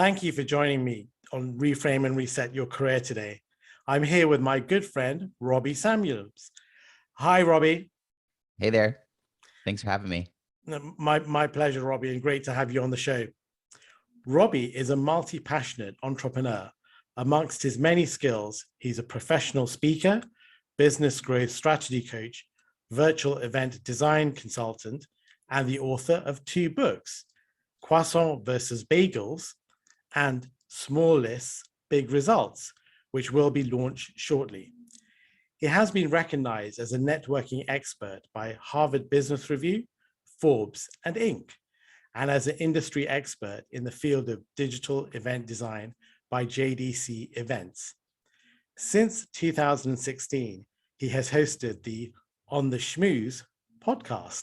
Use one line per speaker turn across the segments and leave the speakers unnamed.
Thank you for joining me on Reframe and Reset Your Career today. I'm here with my good friend, Robbie Samuels. Hi, Robbie.
Hey there. Thanks for having me.
My pleasure, Robbie, and great to have you on the show. Robbie is a multi-passionate entrepreneur. Amongst his many skills, he's a professional speaker, business growth strategy coach, virtual event design consultant, and the author of 2 books, Croissants versus Bagels and Small Lists, Big Results, which will be launched shortly. He has been recognized as a networking expert by Harvard Business Review, Forbes, and Inc., and as an industry expert in the field of digital event design by JDC Events. Since 2016, he has hosted the On the Schmooze podcast,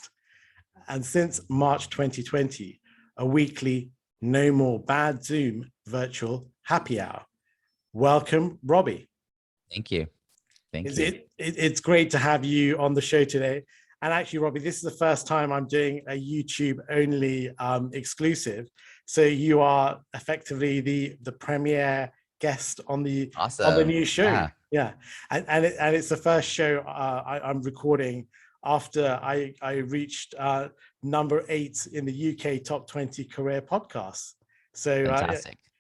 and since March 2020, a weekly No More Bad Zoom virtual happy hour. Welcome, Robbie.
Thank you. Thank you.
It's great to have you on the show today. And actually, Robbie, this is the first time I'm doing a YouTube only exclusive. So you are effectively the premiere guest on the new show. Yeah. And it's the first show I'm recording after I reached number 8 in the UK top 20 career podcasts. So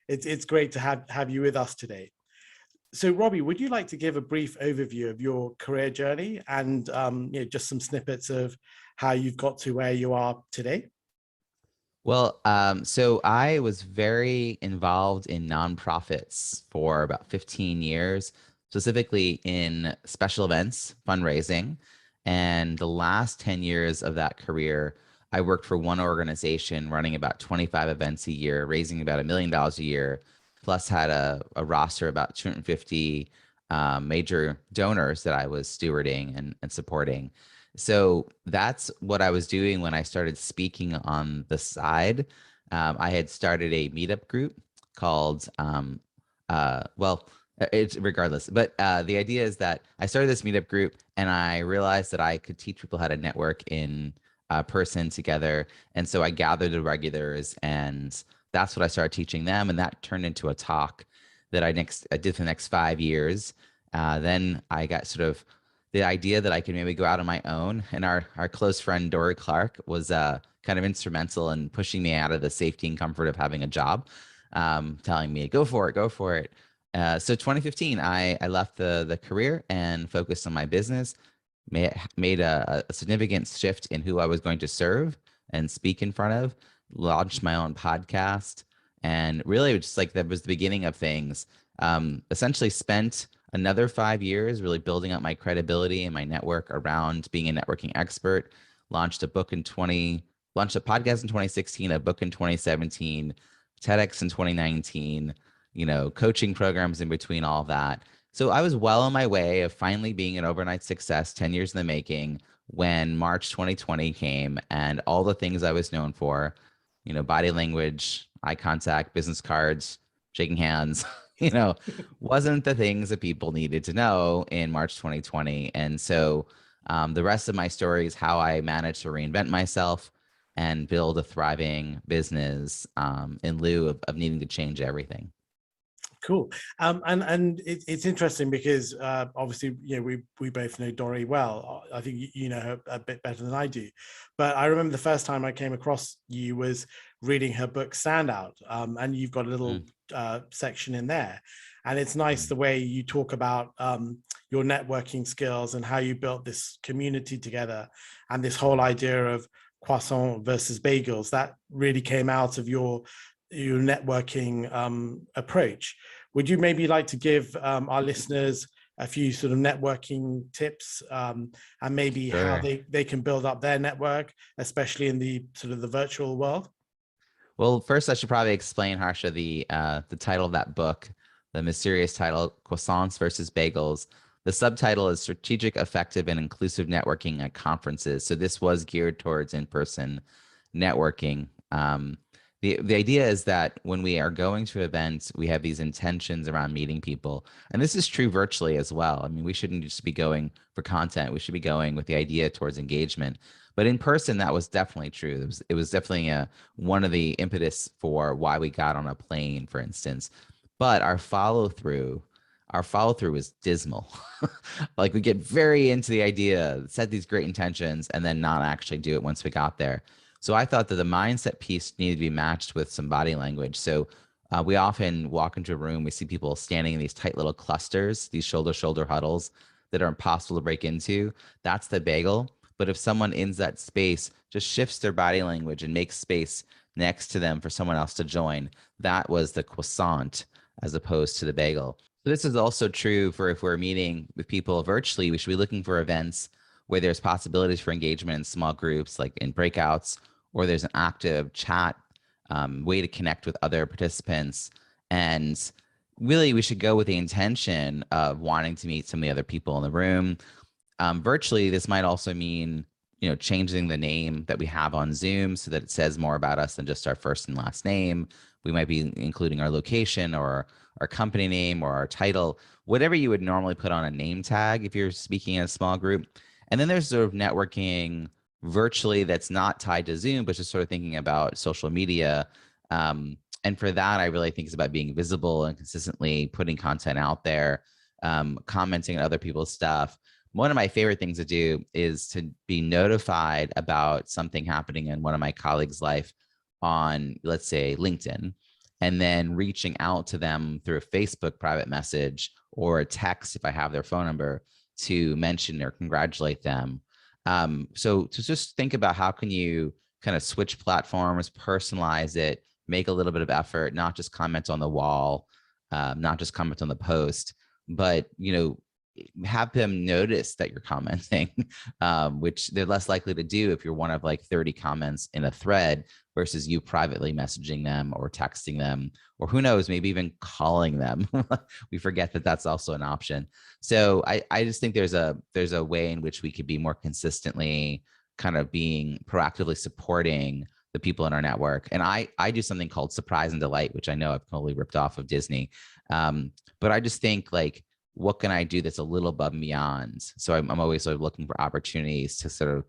it's great to have you with us today. So, Robbie, would you like to give a brief overview of your career journey and just some snippets of how you've got to where you are today?
Well, so I was very involved in nonprofits for about 15 years, specifically in special events, fundraising. And the last 10 years of that career, I worked for one organization running about 25 events a year, raising about $1 million a year, plus had a roster of about 250 major donors that I was stewarding and supporting. So that's what I was doing when I started speaking on the side. I had started a meetup group called, it's regardless, but the idea is that I started this meetup group and I realized that I could teach people how to network in person together. And so I gathered the regulars and that's what I started teaching them. And that turned into a talk that I did for the next 5 years. Then I got sort of the idea that I could maybe go out on my own. And our close friend, Dory Clark, was kind of instrumental in pushing me out of the safety and comfort of having a job, telling me, go for it. So 2015, I left the career and focused on my business, made a significant shift in who I was going to serve and speak in front of, launched my own podcast, and really just like that was the beginning of things. Essentially spent another 5 years really building up my credibility and my network around being a networking expert, launched a podcast in 2016, a book in 2017, TEDx in 2019, coaching programs in between all of that. So I was well on my way of finally being an overnight success, 10 years in the making, when March 2020 came and all the things I was known for, body language, eye contact, business cards, shaking hands, wasn't the things that people needed to know in March 2020. And so the rest of my story is how I managed to reinvent myself and build a thriving business in lieu of needing to change everything.
Cool. And it's interesting because obviously, we both know Dory well. I think you know her a bit better than I do. But I remember the first time I came across you was reading her book Standout, and you've got a little section in there. And it's nice the way you talk about your networking skills and how you built this community together, and this whole idea of croissant versus bagels that really came out of your networking approach. Would you maybe like to give our listeners a few sort of networking tips and maybe how they can build up their network, especially in the sort of the virtual world?
Well, first I should probably explain, Harsha, the title of that book, the mysterious title, Croissants versus Bagels. The subtitle is Strategic, Effective, and Inclusive Networking at Conferences. So this was geared towards in-person networking. The idea is that when we are going to events, we have these intentions around meeting people. And this is true virtually as well. I mean, we shouldn't just be going for content. We should be going with the idea towards engagement. But in person, that was definitely true. It was definitely one of the impetus for why we got on a plane, for instance. But our follow through was dismal. Like we get very into the idea, set these great intentions, and then not actually do it once we got there. So I thought that the mindset piece needed to be matched with some body language. So we often walk into a room, we see people standing in these tight little clusters, these shoulder huddles that are impossible to break into. That's the bagel. But if someone in that space just shifts their body language and makes space next to them for someone else to join, that was the croissant as opposed to the bagel. So this is also true for if we're meeting with people virtually, we should be looking for events where there's possibilities for engagement in small groups, like in breakouts, or there's an active chat way to connect with other participants. And really, we should go with the intention of wanting to meet some of the other people in the room. Virtually, this might also mean, changing the name that we have on Zoom so that it says more about us than just our first and last name. We might be including our location or our company name or our title, whatever you would normally put on a name tag if you're speaking in a small group. And then there's sort of networking virtually that's not tied to Zoom, but just sort of thinking about social media. And for that, I really think it's about being visible and consistently putting content out there, commenting on other people's stuff. One of my favorite things to do is to be notified about something happening in one of my colleagues' life on, let's say, LinkedIn, and then reaching out to them through a Facebook private message or a text if I have their phone number to mention or congratulate them. So to just think about how can you kind of switch platforms, personalize it, make a little bit of effort, not just comment on the wall, not just comment on the post, but, have them notice that you're commenting, which they're less likely to do if you're one of like 30 comments in a thread versus you privately messaging them or texting them, or who knows, maybe even calling them. We forget that that's also an option. So I just think there's a way in which we could be more consistently kind of being proactively supporting the people in our network. And I do something called Surprise and Delight, which I know I've totally ripped off of Disney. But I just think like, what can I do that's a little above and beyond? So I'm always sort of looking for opportunities to sort of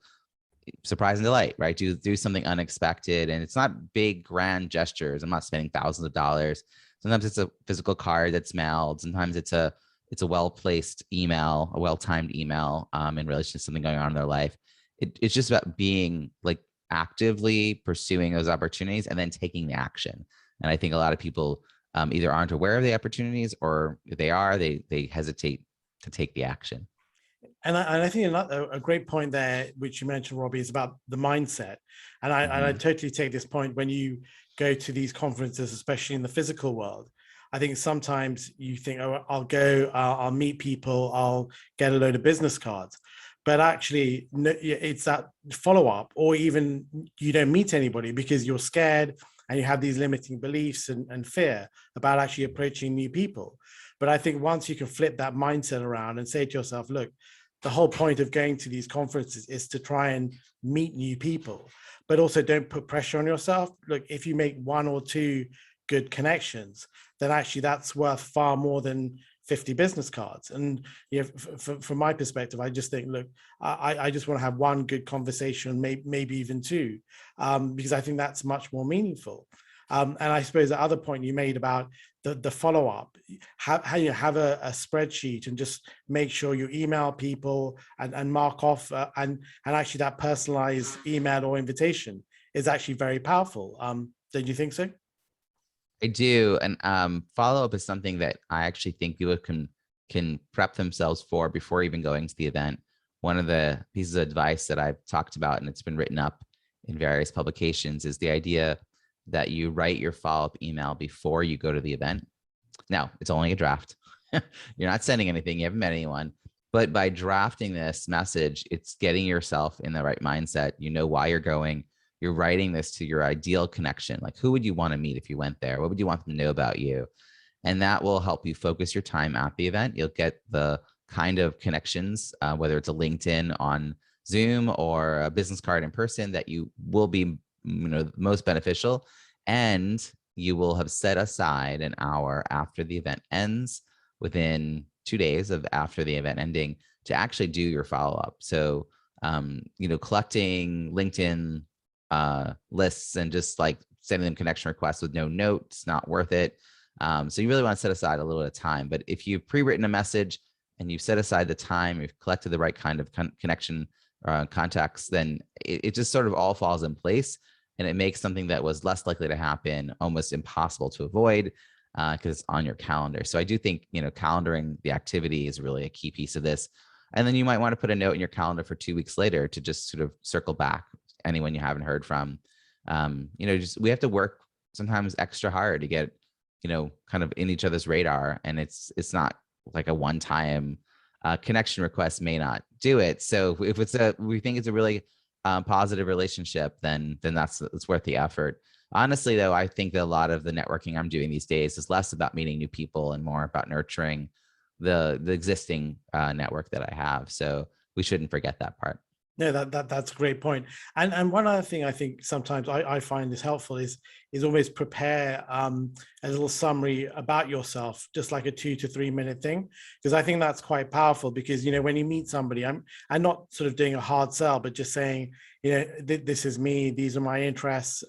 surprise and delight, right? Do something unexpected. And it's not big, grand gestures. I'm not spending thousands of dollars. Sometimes it's a physical card that's mailed. Sometimes it's a well-placed email, a well-timed email in relation to something going on in their life. It's just about being like actively pursuing those opportunities and then taking the action. And I think a lot of people either aren't aware of the opportunities, or if they are, they hesitate to take the action.
And I think a great point there, which you mentioned, Robbie, is about the mindset. And I totally take this point when you go to these conferences, especially in the physical world. I think sometimes you think, oh, I'll go, I'll meet people, I'll get a load of business cards. But actually, it's that follow-up, or even you don't meet anybody because you're scared and you have these limiting beliefs and fear about actually approaching new people. But I think once you can flip that mindset around and say to yourself, look, the whole point of going to these conferences is to try and meet new people, but also don't put pressure on yourself. Look, if you make one or two good connections, then actually that's worth far more than 50 business cards. And from my perspective, I just think, look, I just want to have one good conversation, maybe even two, because I think that's much more meaningful. And I suppose the other point you made about the follow-up, how you have a spreadsheet and just make sure you email people and mark off and actually that personalized email or invitation is actually very powerful. Don't you think so?
I do. And follow-up is something that I actually think people can prep themselves for before even going to the event. One of the pieces of advice that I've talked about, and it's been written up in various publications, is the idea that you write your follow-up email before you go to the event. Now, it's only a draft. You're not sending anything. You haven't met anyone. But by drafting this message, it's getting yourself in the right mindset. You know why you're going. You're writing this to your ideal connection. Like, who would you want to meet if you went there? What would you want them to know about you? And that will help you focus your time at the event. You'll get the kind of connections, whether it's a LinkedIn on Zoom or a business card in person, that you will be most beneficial. And you will have set aside an hour after the event ends, within 2 days of after the event ending, to actually do your follow-up. So collecting LinkedIn lists and just like sending them connection requests with no notes, not worth it. So you really want to set aside a little bit of time. But if you've pre-written a message and you've set aside the time, you've collected the right kind of connection contacts, then it just sort of all falls in place, and it makes something that was less likely to happen almost impossible to avoid because it's on your calendar. So I do think, calendaring the activity is really a key piece of this. And then you might want to put a note in your calendar for 2 weeks later to just sort of circle back anyone you haven't heard from. We have to work sometimes extra hard to get, kind of in each other's radar. And it's not like a one-time connection request may not do it. So if we think it's a really positive relationship, then it's worth the effort. Honestly, though, I think that a lot of the networking I'm doing these days is less about meeting new people and more about nurturing the existing network that I have. So we shouldn't forget that part.
No, that's a great point. And one other thing I think sometimes I find is helpful is always prepare a little summary about yourself, just like a 2 to 3 minute thing, because I think that's quite powerful. Because when you meet somebody, I'm not sort of doing a hard sell, but just saying, this is me, these are my interests,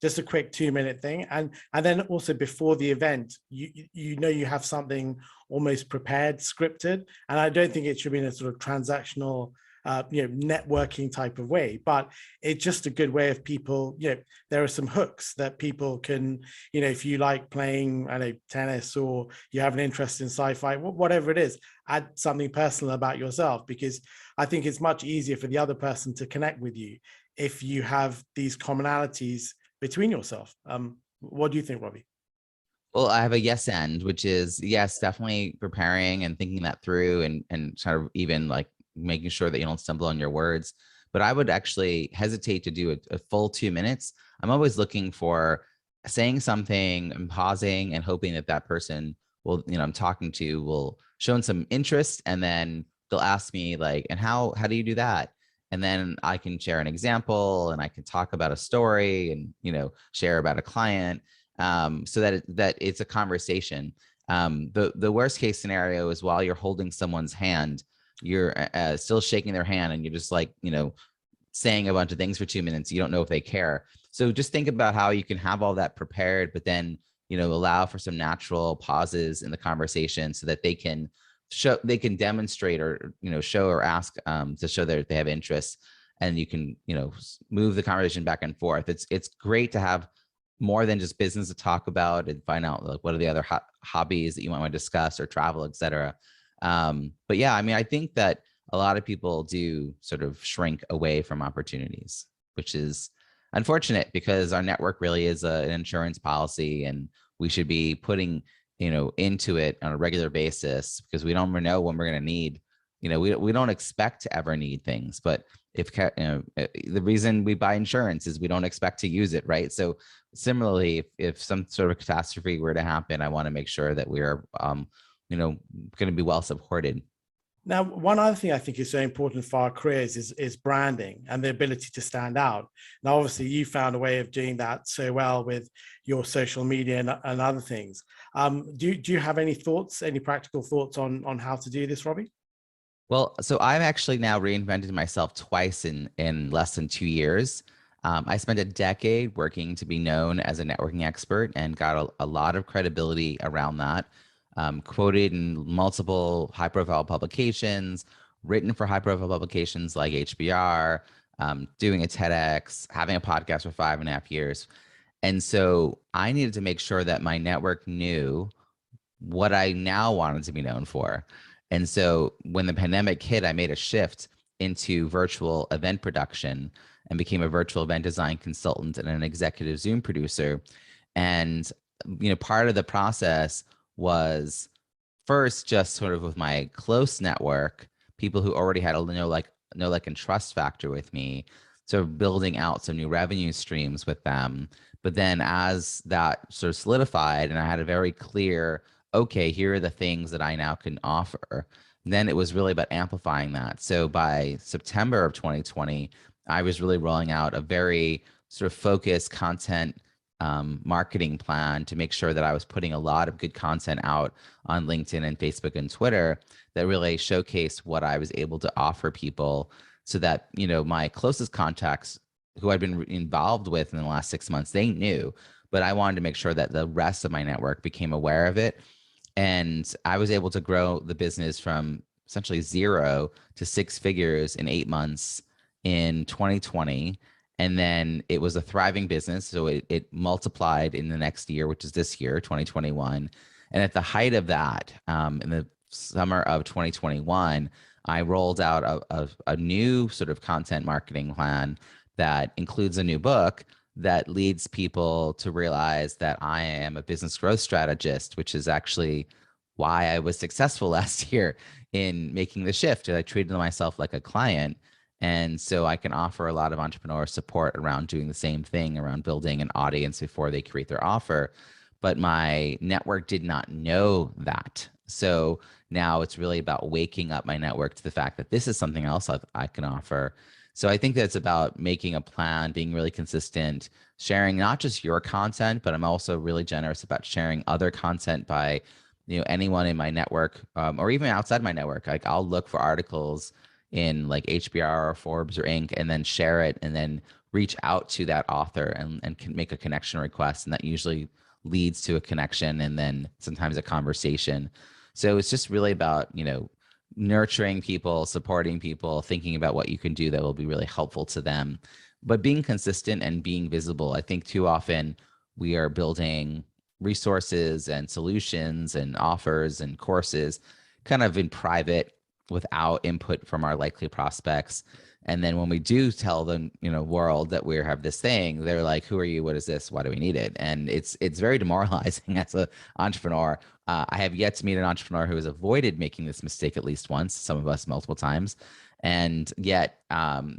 just a quick 2-minute thing, and then also before the event, you have something almost prepared, scripted, and I don't think it should be in a sort of transactional networking type of way, but it's just a good way of people, there are some hooks that people can, if you like playing, tennis, or you have an interest in sci-fi, whatever it is, add something personal about yourself, because I think it's much easier for the other person to connect with you if you have these commonalities between yourself. What do you think, Robbie?
Well, I have a yes end, which is yes, definitely preparing and thinking that through and sort of even like making sure that you don't stumble on your words. But I would actually hesitate to do a full 2 minutes. I'm always looking for saying something and pausing and hoping that person will, I'm talking to will show some interest, and then they'll ask me like, and how do you do that? And then I can share an example, and I can talk about a story, and share about a client, so that it's a conversation. The worst case scenario is while you're holding someone's hand, you're still shaking their hand, and you're just like, saying a bunch of things for 2 minutes. You don't know if they care. So just think about how you can have all that prepared, but then, allow for some natural pauses in the conversation so that they can demonstrate or, show or ask to show that they have interest, and you can, move the conversation back and forth. It's great to have more than just business to talk about and find out like what are the other hobbies that you might want to discuss or travel, et cetera. But yeah, I think that a lot of people do sort of shrink away from opportunities, which is unfortunate because our network really is an insurance policy, and we should be putting, into it on a regular basis, because we don't ever know when we're going to need, we don't expect to ever need things, but if, the reason we buy insurance is we don't expect to use it. Right. So similarly, if some sort of catastrophe were to happen, I want to make sure that we are, going to be well supported.
Now, one other thing I think is so important for our careers is branding and the ability to stand out. Now, obviously, you found a way of doing that so well with your social media and other things. Do you have any thoughts, any practical thoughts on how to do this, Robbie?
Well, so I've actually now reinvented myself twice in less than 2 years. I spent a decade working to be known as a networking expert and got a lot of credibility around that. Quoted in multiple high-profile publications, written for high-profile publications like HBR, doing a TEDx, having a podcast for 5.5 years. And so I needed to make sure that my network knew what I now wanted to be known for. And so when the pandemic hit, I made a shift into virtual event production and became a virtual event design consultant and an executive Zoom producer. And, part of the process was first just sort of with my close network, people who already had a know like and trust factor with me, so building out some new revenue streams with them. But then as that sort of solidified and I had a very clear, okay, here are the things that I now can offer, then it was really about amplifying that. So by September of 2020, I was really rolling out a very sort of focused content marketing plan to make sure that I was putting a lot of good content out on LinkedIn and Facebook and Twitter that really showcased what I was able to offer people so that, my closest contacts who I'd been involved with in the last 6 months, they knew, but I wanted to make sure that the rest of my network became aware of it. And I was able to grow the business from essentially 0 to 6 figures in 8 months in 2020. And then it was a thriving business. So it multiplied in the next year, which is this year, 2021. And at the height of that, in the summer of 2021, I rolled out a new sort of content marketing plan that includes a new book that leads people to realize that I am a business growth strategist, which is actually why I was successful last year in making the shift. I treated myself like a client. And so I can offer a lot of entrepreneur support around doing the same thing, around building an audience before they create their offer. But my network did not know that. So now it's really about waking up my network to the fact that this is something else I can offer. So I think that it's about making a plan, being really consistent, sharing not just your content, but I'm also really generous about sharing other content by, anyone in my network, or even outside my network. Like I'll look for articles in like HBR or Forbes or Inc. and then share it and then reach out to that author and can make a connection request. And that usually leads to a connection and then sometimes a conversation. So it's just really about, nurturing people, supporting people, thinking about what you can do that will be really helpful to them, but being consistent and being visible. I think too often we are building resources and solutions and offers and courses kind of in private without input from our likely prospects. And then when we do tell them, world that we have this thing, they're like, who are you? What is this? Why do we need it? And it's very demoralizing as an entrepreneur. I have yet to meet an entrepreneur who has avoided making this mistake at least once, some of us multiple times. And yet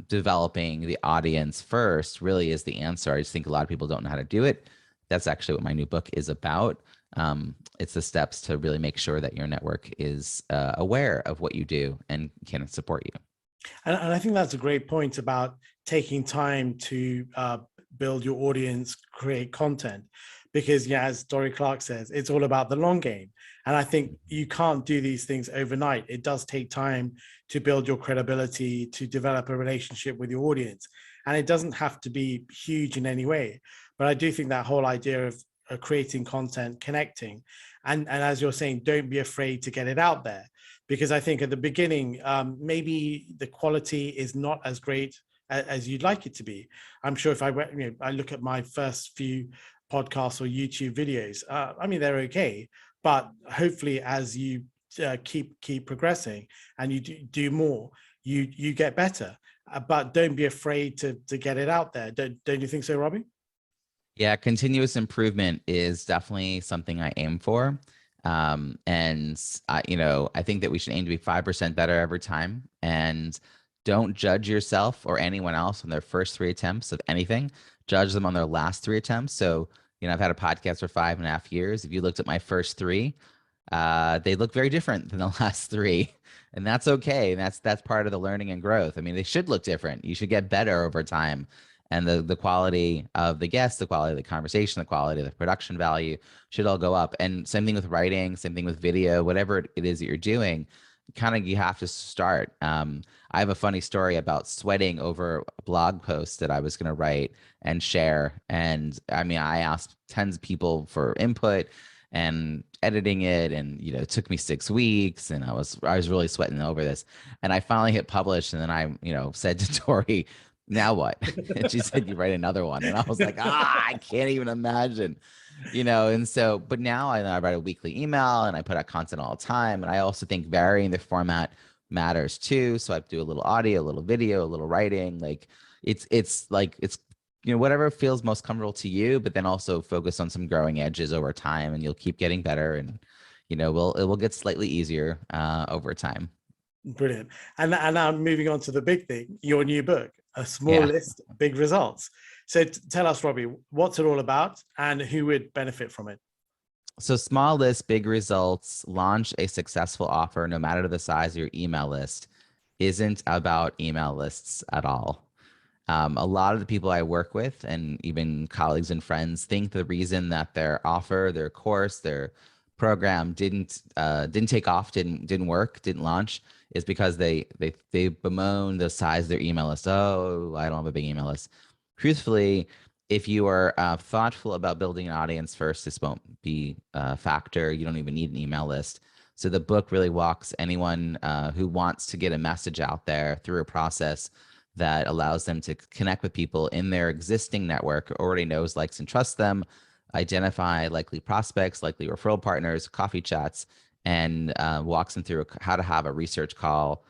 developing the audience first really is the answer. I just think a lot of people don't know how to do it. That's actually what my new book is about. It's the steps to really make sure that your network is aware of what you do and can support you.
And I think that's a great point about taking time to build your audience, create content, because as Dory Clark says, it's all about the long game. And I think you can't do these things overnight. It does take time to build your credibility, to develop a relationship with your audience. And it doesn't have to be huge in any way. But I do think that whole idea of creating content, connecting, and as you're saying, don't be afraid to get it out there. Because I think at the beginning, maybe the quality is not as great as you'd like it to be. I'm sure if I look at my first few podcasts or YouTube videos, they're okay. But hopefully as you keep progressing and you do more, you get better. But don't be afraid to get it out there. Don't you think so, Robbie?
Yeah, continuous improvement is definitely something I aim for. And I think that we should aim to be 5% better every time, and don't judge yourself or anyone else on their first 3 attempts of anything. Judge them on their last 3 attempts. So, I've had a podcast for 5.5 years. If you looked at my first 3, they look very different than the last 3, and that's okay. And that's part of the learning and growth. I mean, they should look different. You should get better over time. And the quality of the guests, the quality of the conversation, the quality of the production value should all go up. And same thing with writing, same thing with video, whatever it is that you're doing, kind of you have to start. I have a funny story about sweating over a blog post that I was going to write and share. And I asked tens of people for input and editing it, and it took me 6 weeks, and I was really sweating over this. And I finally hit publish, and then I said to Tori, now what? And she said, you write another one. And I was like, I can't even imagine, and so, but now I write a weekly email and I put out content all the time. And I also think varying the format matters too. So I do a little audio, a little video, a little writing. Like it's whatever feels most comfortable to you, but then also focus on some growing edges over time, and you'll keep getting better, and it will get slightly easier over time.
Brilliant. And now moving on to the big thing, your new book, A Small
Yeah.
List, Big Results. So tell us, Robbie, what's it all about and who would benefit from it?
So small list, big results, launch a successful offer, no matter the size of your email list, isn't about email lists at all. A lot of the people I work with, and even colleagues and friends, think the reason that their offer, their course, their program didn't take off, didn't work, didn't launch, is because they bemoan the size of their email list. Oh, I don't have a big email list. Truthfully, if you are thoughtful about building an audience first, this won't be a factor. You don't even need an email list. So the book really walks anyone who wants to get a message out there through a process that allows them to connect with people in their existing network, already knows, likes, and trusts them, identify likely prospects, likely referral partners, coffee chats, and walks them through how to have a research call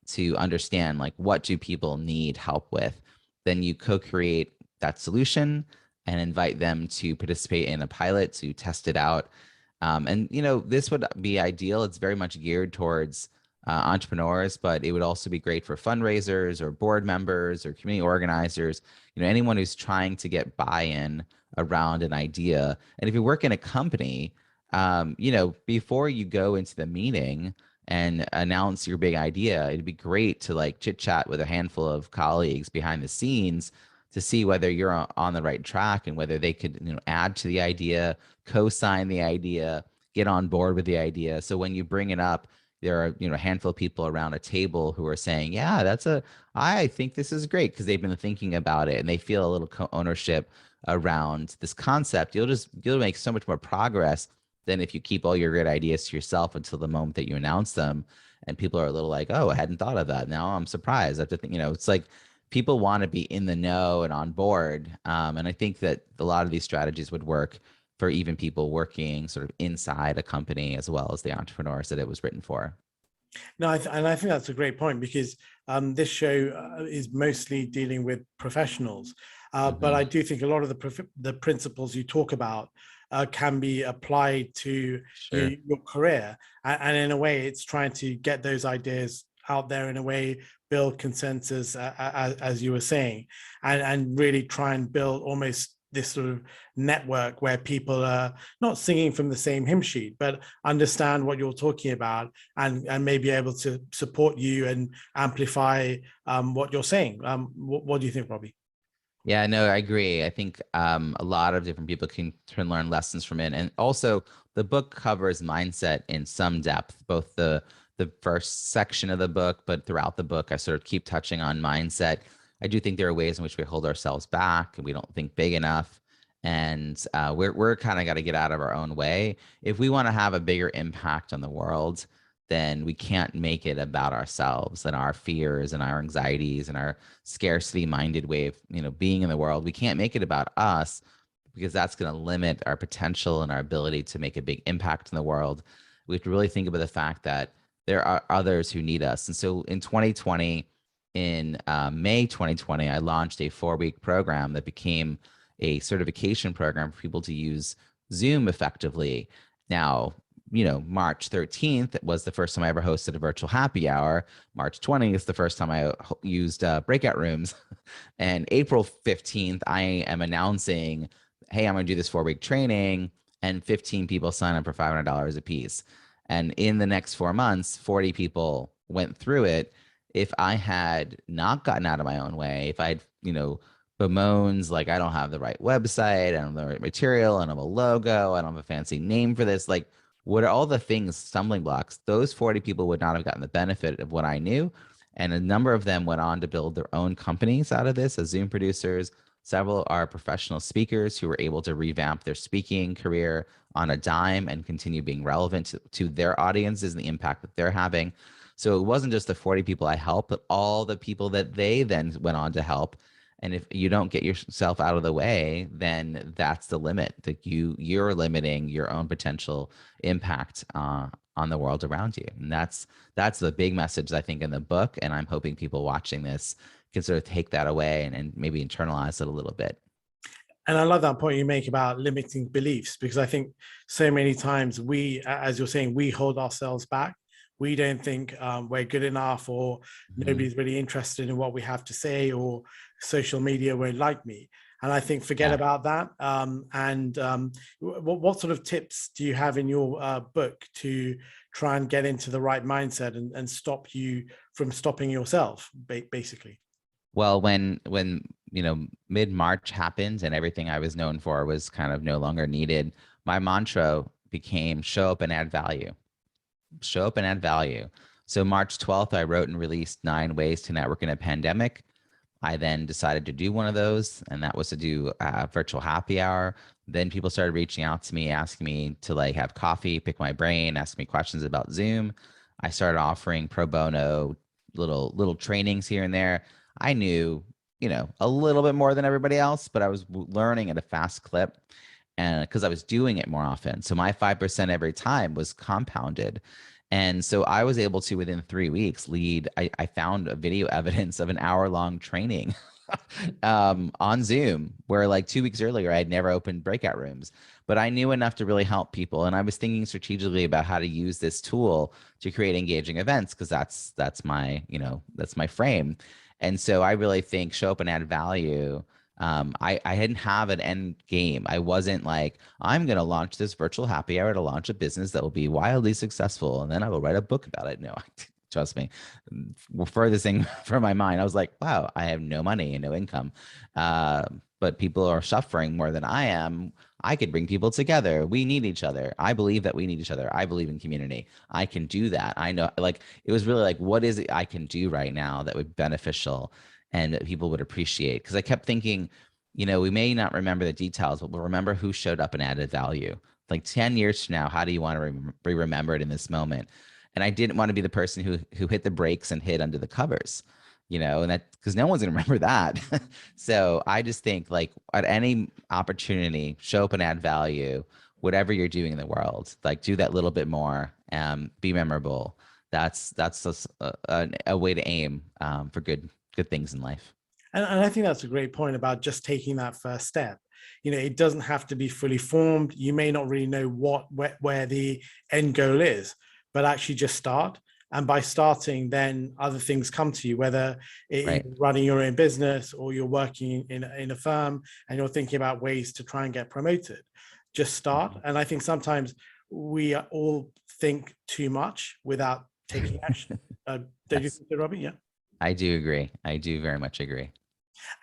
to understand like what do people need help with. Then you co-create that solution and invite them to participate in a pilot to test it out. And this would be ideal. It's very much geared towards entrepreneurs, but it would also be great for fundraisers or board members or community organizers, anyone who's trying to get buy-in around an idea. And if you work in a company, before you go into the meeting and announce your big idea, it'd be great to like chit chat with a handful of colleagues behind the scenes to see whether you're on the right track and whether they could add to the idea, co-sign the idea, get on board with the idea. So when you bring it up, there are a handful of people around a table who are saying, yeah, I think this is great, because they've been thinking about it and they feel a little co-ownership around this concept. You'll make so much more progress than if you keep all your great ideas to yourself until the moment that you announce them. And people are a little like, oh, I hadn't thought of that. Now I'm surprised. I have to think, it's like people want to be in the know and on board. And I think that a lot of these strategies would work for even people working sort of inside a company as well as the entrepreneurs that it was written for.
No, and I think that's a great point, because this show is mostly dealing with professionals. But I do think a lot of the principles you talk about can be applied to
Sure.
your career. And in a way, it's trying to get those ideas out there in a way, build consensus, as you were saying, and really try and build almost this sort of network where people are not singing from the same hymn sheet, but understand what you're talking about and may be able to support you and amplify what you're saying. What do you think, Robbie?
Yeah, no, I agree. I think a lot of different people can learn lessons from it. And also the book covers mindset in some depth, both the first section of the book, but throughout the book, I sort of keep touching on mindset. I do think there are ways in which we hold ourselves back and we don't think big enough. And we're kind of got to get out of our own way. If we want to have a bigger impact on the world, then we can't make it about ourselves and our fears and our anxieties and our scarcity minded way of being in the world. We can't make it about us, because that's going to limit our potential and our ability to make a big impact in the world. We have to really think about the fact that there are others who need us. And so in 2020, in May 2020, I launched a 4-week program that became a certification program for people to use Zoom effectively. Now, March 13th was the first time I ever hosted a virtual happy hour. March 20th is the first time I used breakout rooms. And April 15th, I am announcing, hey, I'm going to do this 4-week training, and 15 people sign up for $500 a piece. And in the next 4 months, 40 people went through it. If I had not gotten out of my own way, if I'd, bemoans like I don't have the right website, I don't have the right material, I don't have a logo, I don't have a fancy name for this, like what are all the things, stumbling blocks, those 40 people would not have gotten the benefit of what I knew. And a number of them went on to build their own companies out of this as Zoom producers. Several are professional speakers who were able to revamp their speaking career on a dime and continue being relevant to their audiences and the impact that they're having. So it wasn't just the 40 people I helped, but all the people that they then went on to help. And if you don't get yourself out of the way, then that's the limit, that you're limiting your own potential impact on the world around you. And that's the big message, I think, in the book. And I'm hoping people watching this can sort of take that away and maybe internalize it a little bit.
And I love that point you make about limiting beliefs, because I think so many times we, as you're saying, we hold ourselves back. We don't think we're good enough, or nobody's really interested in what we have to say, or social media won't like me. And I think forget about that. What sort of tips do you have in your book to try and get into the right mindset and stop you from stopping yourself, basically?
Well, when mid-March happened and everything I was known for was kind of no longer needed, my mantra became show up and add value. Show up and add value. So March 12th, I wrote and released 9 ways to network in a pandemic. I then decided to do one of those, and that was to do a virtual happy hour. Then people started reaching out to me, asking me to like have coffee, pick my brain, ask me questions about Zoom. I started offering pro bono little trainings here and there. I knew, a little bit more than everybody else, but I was learning at a fast clip, and because I was doing it more often. So my 5% every time was compounded. And so I was able to, within 3 weeks, I found a video evidence of an hour-long training on Zoom, where like 2 weeks earlier, I had never opened breakout rooms, but I knew enough to really help people. And I was thinking strategically about how to use this tool to create engaging events, because that's my frame. And so I really think show up and add value. I didn't have an end game. I wasn't like, I'm going to launch this virtual happy hour to launch a business that will be wildly successful, and then I will write a book about it. No, trust me. Furthest thing from my mind, I was like, wow, I have no money and no income, but people are suffering more than I am. I could bring people together. We need each other. I believe that we need each other. I believe in community. I can do that. I know, like, it was really like, what is it I can do right now that would be beneficial and that people would appreciate? Because I kept thinking, we may not remember the details, but we'll remember who showed up and added value. Like 10 years from now, how do you want to be remembered in this moment? And I didn't want to be the person who hit the brakes and hid under the covers, and that, because no one's going to remember that. So I just think, like, at any opportunity, show up and add value, whatever you're doing in the world, like, do that little bit more, be memorable. That's just a way to aim for good things in life.
And I think that's a great point about just taking that first step. It doesn't have to be fully formed. You may not really know where the end goal is, but actually just start. And by starting, then other things come to you, whether it's running your own business or you're working in a firm and you're thinking about ways to try and get promoted. Just start. And I think sometimes we all think too much without taking action. Don't you think so, Robbie? Yeah.
I do agree. I do very much agree.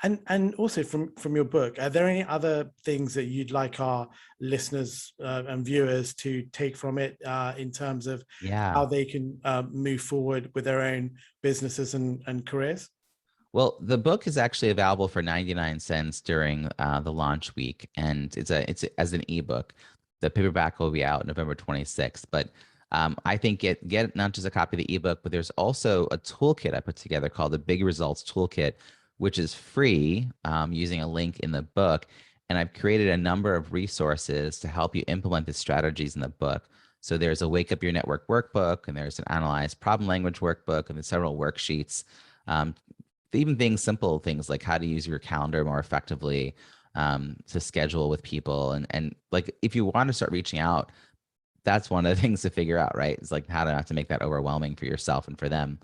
And also from your book, are there any other things that you'd like our listeners and viewers to take from it in terms of how they can move forward with their own businesses and careers?
Well, the book is actually available for 99 cents during the launch week, and it's as an ebook. The paperback will be out November 26th, but I think get not just a copy of the ebook, but there's also a toolkit I put together called the Big Results Toolkit, which is free, using a link in the book. And I've created a number of resources to help you implement the strategies in the book. So there's a Wake Up Your Network workbook, and there's an Analyze Problem Language workbook, and there's several worksheets. Even simple things like how to use your calendar more effectively, to schedule with people. And like, if you want to start reaching out, that's one of the things to figure out, right? It's like how to not to make that overwhelming for yourself and for them.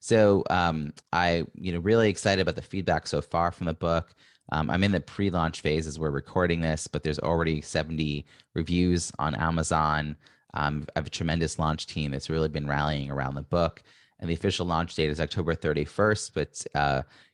So I, really excited about the feedback so far from the book. I'm in the pre-launch phase as we're recording this, but there's already 70 reviews on Amazon. I have a tremendous launch team that's really been rallying around the book. And the official launch date is October 31st. But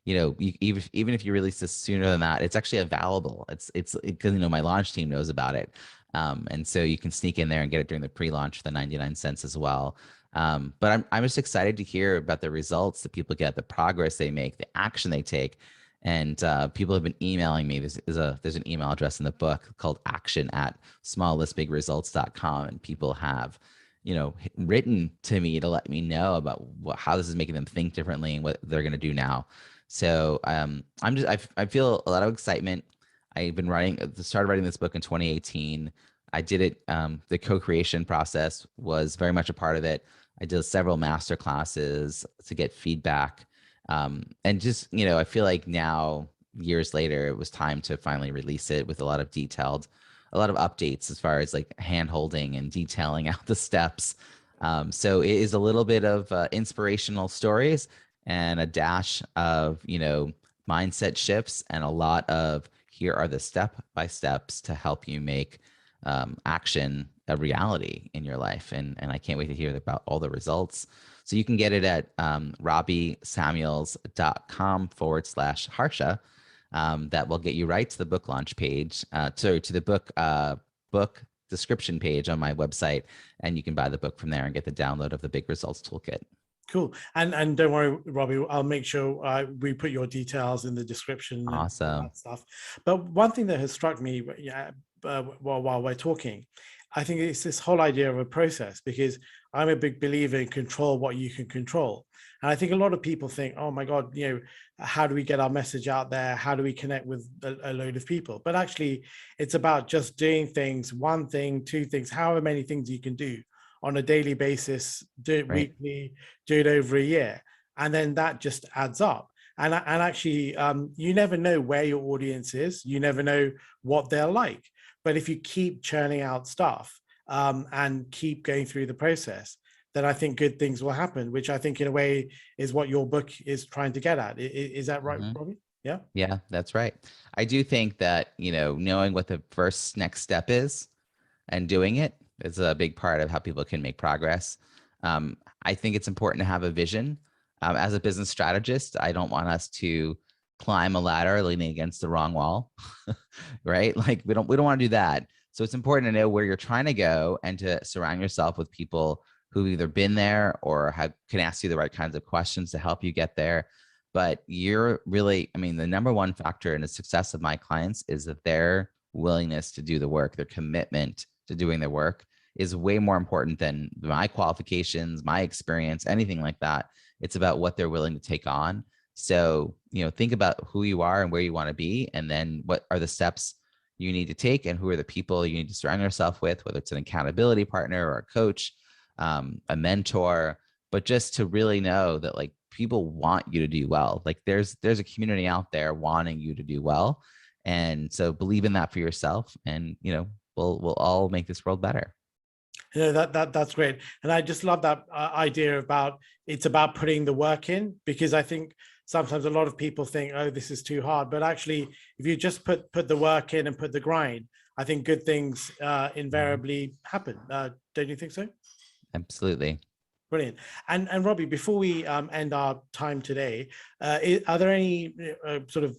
even if you release this sooner than that, it's actually available. It's because my launch team knows about it. And so you can sneak in there and get it during the pre-launch for the 99 cents as well. But I'm just excited to hear about the results that people get, the progress they make, the action they take. And people have been emailing me. There's an email address in the book called action@smalllessbigresults.com. And people have, written to me to let me know about how this is making them think differently and what they're going to do now. So I feel a lot of excitement. I've been started writing this book in 2018. I did it. The co-creation process was very much a part of it. I did several master classes to get feedback. And just, I feel like now, years later, it was time to finally release it with a lot of updates as far as like hand-holding and detailing out the steps. So it is a little bit of inspirational stories and a dash of, mindset shifts, and a lot of, here are the step-by-steps to help you make action a reality in your life. And I can't wait to hear about all the results. So you can get it at robbiesamuels.com/Harsha. That will get you right to the book launch page, to the book description page on my website, and you can buy the book from there and get the download of the Big Results Toolkit.
Cool. And don't worry, Robbie, I'll make sure we put your details in the description and all
Awesome.
that stuff. But one thing that has struck me while we're talking, I think it's this whole idea of a process, because I'm a big believer in control what you can control. And I think a lot of people think, oh my God, how do we get our message out there? How do we connect with a load of people? But actually, it's about just doing things, one thing, two things, however many things you can do on a daily basis, do it weekly, do it over a year. And then that just adds up. And actually, you never know where your audience is. You never know what they're like. But if you keep churning out stuff and keep going through the process, then I think good things will happen, which I think in a way is what your book is trying to get at. Is that right, Robbie? Yeah. Yeah,
that's right. I do think that, knowing what the first next step is and doing it is a big part of how people can make progress. I think it's important to have a vision. As a business strategist, I don't want us to climb a ladder leaning against the wrong wall, right? Like we don't want to do that. So it's important to know where you're trying to go and to surround yourself with people who've either been there or can ask you the right kinds of questions to help you get there. But you're really, the number one factor in the success of my clients is that their willingness to do the work, their commitment to doing their work is way more important than my qualifications, my experience, anything like that. It's about what they're willing to take on. So, think about who you are and where you want to be, and then what are the steps you need to take, and who are the people you need to surround yourself with, whether it's an accountability partner or a coach, a mentor, but just to really know that like people want you to do well. Like there's a community out there wanting you to do well. And so believe in that for yourself, and, we'll all make this world better.
That's great. And I just love that idea about it's about putting the work in, because I think sometimes a lot of people think, oh, this is too hard. But actually, if you just put the work in and put the grind, I think good things invariably happen. Don't you think so?
Absolutely.
Brilliant. And Robbie, before we end our time today, are there any sort of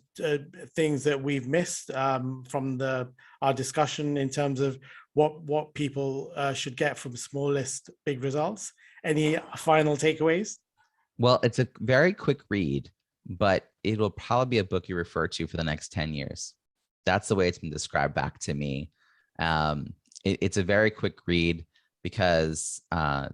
things that we've missed from our discussion in terms of what people should get from Small List, Big Results? Any final takeaways?
Well, it's a very quick read, but it will probably be a book you refer to for the next 10 years. That's the way it's been described back to me. It's a very quick read because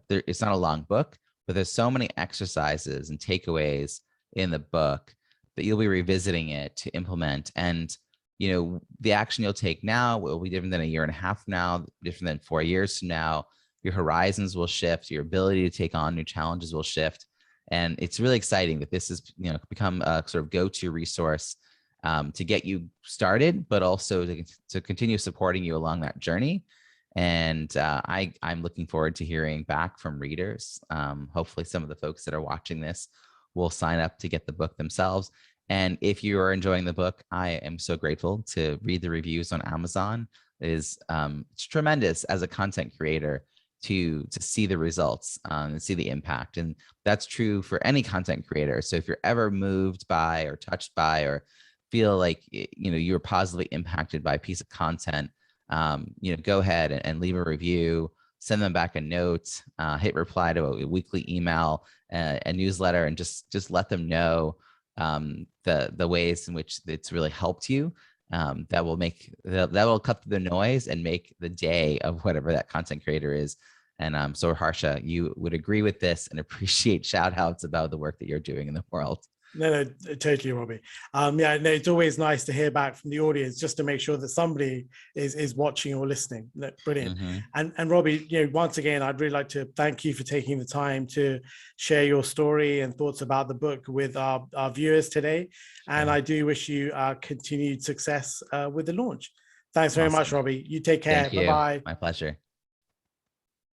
it's not a long book, but there's so many exercises and takeaways in the book that you'll be revisiting it to implement. And, the action you'll take now will be different than a year and a half from now, different than 4 years from now. Your horizons will shift. Your ability to take on new challenges will shift. And it's really exciting that this has, become a sort of go-to resource to get you started, but also to continue supporting you along that journey. And I'm looking forward to hearing back from readers. Hopefully some of the folks that are watching this will sign up to get the book themselves. And if you are enjoying the book, I am so grateful to read the reviews on Amazon. It's tremendous as a content creator to see the results and see the impact. And that's true for any content creator. So if you're ever moved by or touched by or feel like you're positively impacted by a piece of content, go ahead and leave a review, send them back a note, hit reply to a weekly email, a newsletter, and just let them know the ways in which it's really helped you. That will cut through the noise and make the day of whatever that content creator is. And so Harsha, you would agree with this and appreciate shout outs about the work that you're doing in the world.
No, totally, Robbie. It's always nice to hear back from the audience just to make sure that somebody is watching or listening. Brilliant. Mm-hmm. And Robbie, once again, I'd really like to thank you for taking the time to share your story and thoughts about the book with our viewers today. And I do wish you continued success with the launch. Thanks very much, Robbie. You take care. Bye-bye.
My pleasure.